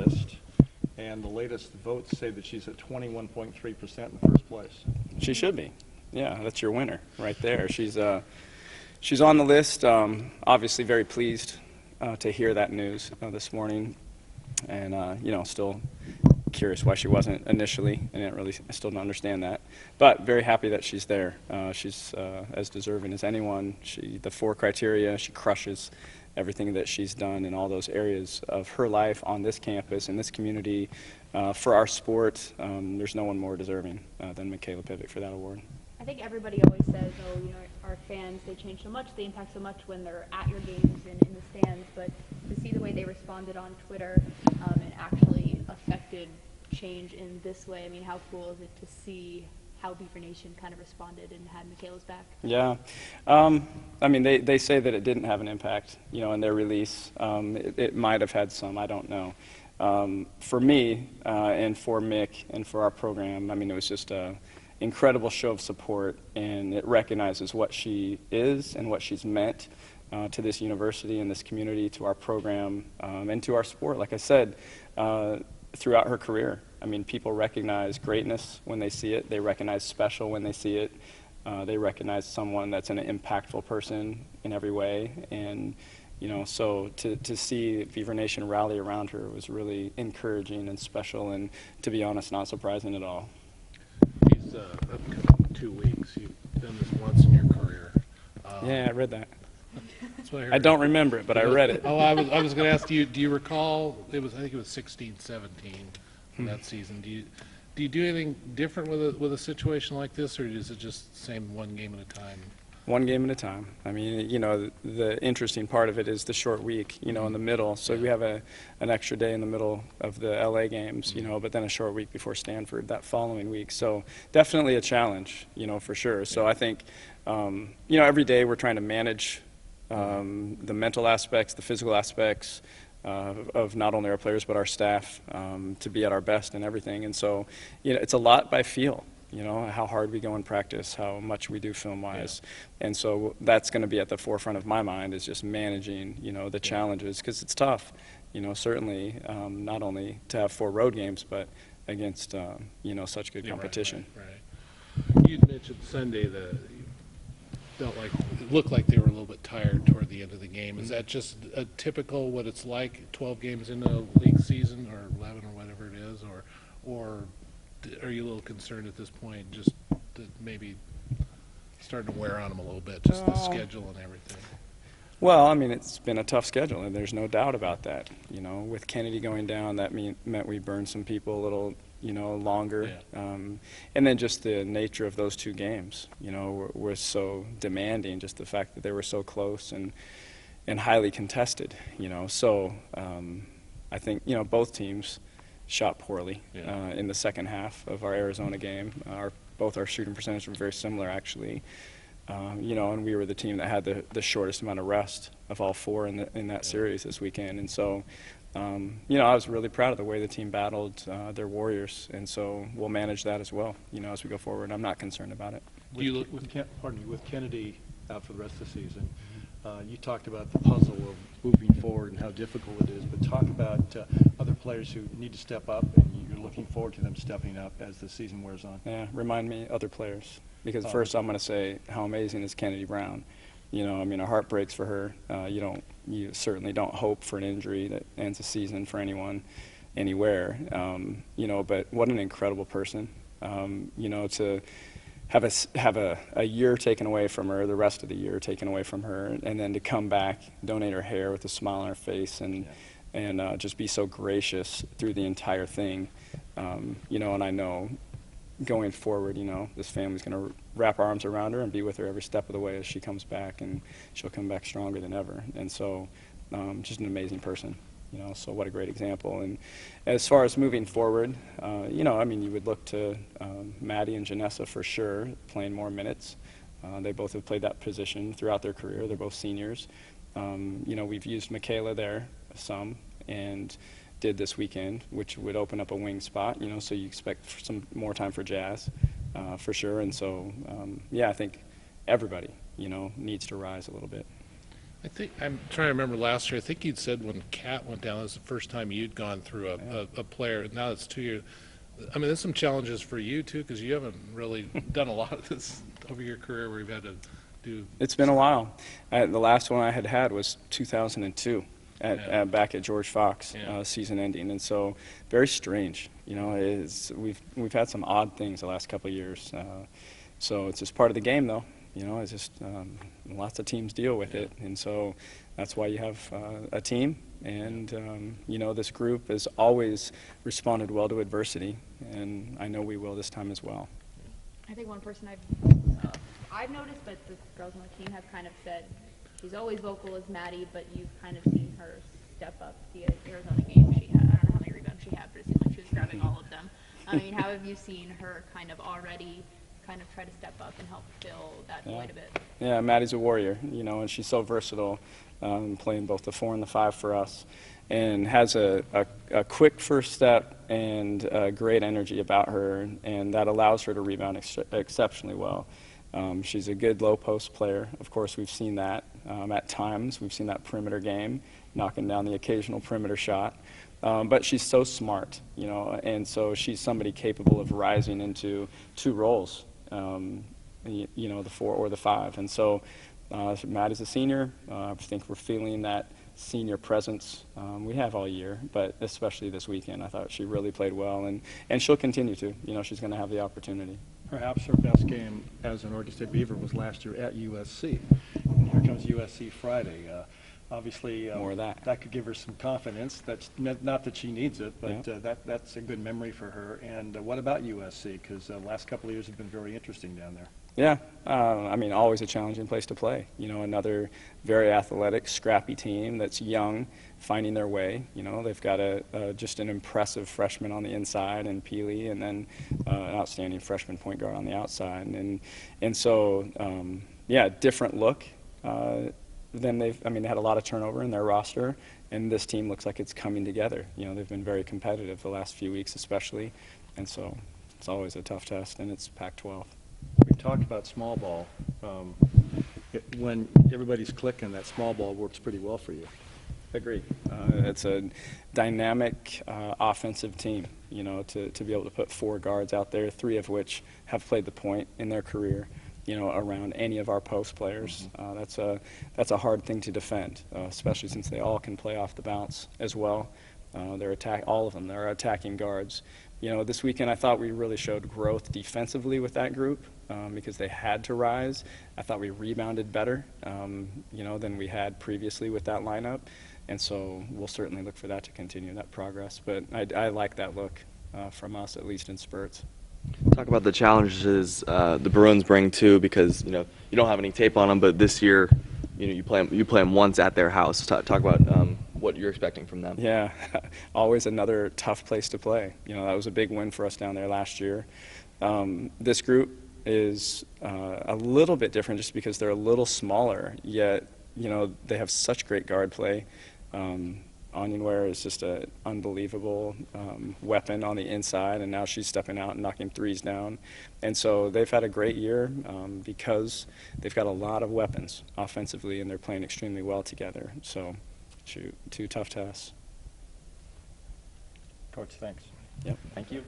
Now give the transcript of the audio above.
list, and the latest votes say that she's at 21.3% in first place. She should be. Yeah, that's your winner right there. She's on the list. Obviously very pleased to hear that news this morning, and still curious why she wasn't initially. I still don't understand that, but very happy that she's there. She's as deserving as anyone. The 4 criteria, she crushes everything that she's done in all those areas of her life on this campus, in this community, for our sport. There's no one more deserving than Michaela Pivick for that award. I think everybody always says, our fans, they change so much, they impact so much when they're at your games and in the stands, but to see the way they responded on Twitter and actually affected change in this way, I mean, how cool is it to see how Beaver Nation kind of responded and had Michaela's back? Yeah. I mean, they say that it didn't have an impact, in their release. It might have had some, I don't know. For me and for Mick and for our program, I mean, it was just an incredible show of support, and it recognizes what she is and what she's meant to this university and this community, to our program, and to our sport. Like I said, throughout her career, I mean, people recognize greatness when they see it. They recognize special when they see it. They recognize someone that's an impactful person in every way. And, so to see Beaver Nation rally around her was really encouraging and special, and, to be honest, not surprising at all. These upcoming 2 weeks, you've done this once in your career. Yeah, I read that. That's what I heard. I don't remember it, but I read it. Oh, I was going to ask you, do you recall, I think it was 16-17 that season. Do you do anything different with a situation like this, or is it just the same one game at a time? One game at a time. I mean, the interesting part of it is the short week, in the middle. So we have an extra day in the middle of the LA games, but then a short week before Stanford that following week. So definitely a challenge, for sure. So I think, every day we're trying to manage the mental aspects, the physical aspects of not only our players but our staff to be at our best and everything. And so, it's a lot by feel. How hard we go in practice, how much we do film-wise. Yeah. And so that's going to be at the forefront of my mind, is just managing, the challenges, because it's tough, certainly not only to have 4 road games, but against, such good competition. Right. You'd mentioned Sunday that you felt like, it looked like they were a little bit tired toward the end of the game. Is that just a typical what it's like 12 games into a league season, or 11 or whatever it is, or are you a little concerned at this point, just that maybe starting to wear on them a little bit, just the schedule and everything? Well, I mean, it's been a tough schedule, and there's no doubt about that. With Kennedy going down, that meant we burned some people a little, longer. Yeah. And then just the nature of those 2 games, were so demanding, just the fact that they were so close and highly contested, So I think, both teams shot poorly in the second half of our Arizona game. Both our shooting percentage were very similar, actually. And we were the team that had the shortest amount of rest of all 4 in that series this weekend. And so, I was really proud of the way the team battled their Warriors, and so we'll manage that as well, as we go forward. I'm not concerned about it. With Kennedy out for the rest of the season, you talked about the puzzle of moving forward and how difficult it is, but talk about other players who need to step up, and you're looking forward to them stepping up as the season wears on. Yeah, remind me other players, because first I'm going to say how amazing is Kennedy Brown. I mean, our heart breaks for her. You certainly don't hope for an injury that ends a season for anyone, anywhere. But what an incredible person. To have a year taken away from her, the rest of the year taken away from her, and then to come back, donate her hair with a smile on her face, and just be so gracious through the entire thing. And I know going forward, this family's going to wrap arms around her and be with her every step of the way as she comes back, and she'll come back stronger than ever. And so, just an amazing person. So what a great example. And as far as moving forward, you would look to Maddie and Janessa for sure, playing more minutes. They both have played that position throughout their career. They're both seniors. We've used Michaela there some, and did this weekend, which would open up a wing spot, so you expect some more time for Jazz, for sure. And so, I think everybody, needs to rise a little bit. I'm trying to remember last year, I think you'd said when Kat went down, it was the first time you'd gone through a player. Now it's 2 years. I mean, there's some challenges for you too, because you haven't really done a lot of this over your career where you've had to do. It's been a while. The last one I had was 2002 back at George Fox, season ending, and so very strange. You know, we've had some odd things the last couple of years. So it's just part of the game, though. You know, it's just lots of teams deal with it, and so that's why you have a team. And you know, this group has always responded well to adversity, and I know we will this time as well. I think one person I've noticed, but the girls on the team have kind of said she's always vocal as Maddie, but you've kind of seen her step up. The Arizona game, she had, I don't know how many rebounds she had, but it seemed like she was grabbing all of them. I mean, how have you seen her kind of already kind of try to step up and help fill that void a bit? Yeah, Maddie's a warrior, you know, and she's so versatile, playing both the 4 and the 5 for us, and has a quick first step and great energy about her, and that allows her to rebound exceptionally well. She's a good low post player. Of course, we've seen that at times. We've seen that perimeter game, knocking down the occasional perimeter shot. But she's so smart, you know, and so she's somebody capable of rising into 2 roles, you know, the 4 or the 5. And so Matt is a senior. I think we're feeling that senior presence we have all year, but especially this weekend. I thought she really played well, and she'll continue to. You know, she's going to have the opportunity. Perhaps her best game as an Oregon State Beaver was last year at USC. And here comes USC Friday. Obviously, more of that could give her some confidence. That's not that she needs it, but that's a good memory for her. And what about USC? Because the last couple of years have been very interesting down there. Yeah, I mean, always a challenging place to play. You know, another very athletic, scrappy team that's young, finding their way. You know, they've got just an impressive freshman on the inside, and Peely, and then an outstanding freshman point guard on the outside. And so, yeah, different look. Then they had a lot of turnover in their roster, and this team looks like it's coming together. You know, they've been very competitive the last few weeks especially, and so it's always a tough test, and it's Pac-12. We talked about small ball. When everybody's clicking, that small ball works pretty well for you. Agreed. It's a dynamic offensive team, you know, to be able to put 4 guards out there, 3 of which have played the point in their career, you know, around any of our post players. That's a hard thing to defend, especially since they all can play off the bounce as well. All of them, they're attacking guards. You know, this weekend I thought we really showed growth defensively with that group because they had to rise. I thought we rebounded better, you know, than we had previously with that lineup. And so we'll certainly look for that to continue, that progress. But I like that look from us, at least in spurts. Talk about the challenges the Bruins bring too, because you know you don't have any tape on them, but this year, you know, you play them once at their house. Talk about what you're expecting from them. Yeah, always another tough place to play. You know, that was a big win for us down there last year. This group is a little bit different just because they're a little smaller, yet you know they have such great guard play. Onyenware is just an unbelievable weapon on the inside, and now she's stepping out and knocking threes down. And so they've had a great year because they've got a lot of weapons offensively, and they're playing extremely well together. So, 2 tough tests. Coach, thanks. Yep. Thank you.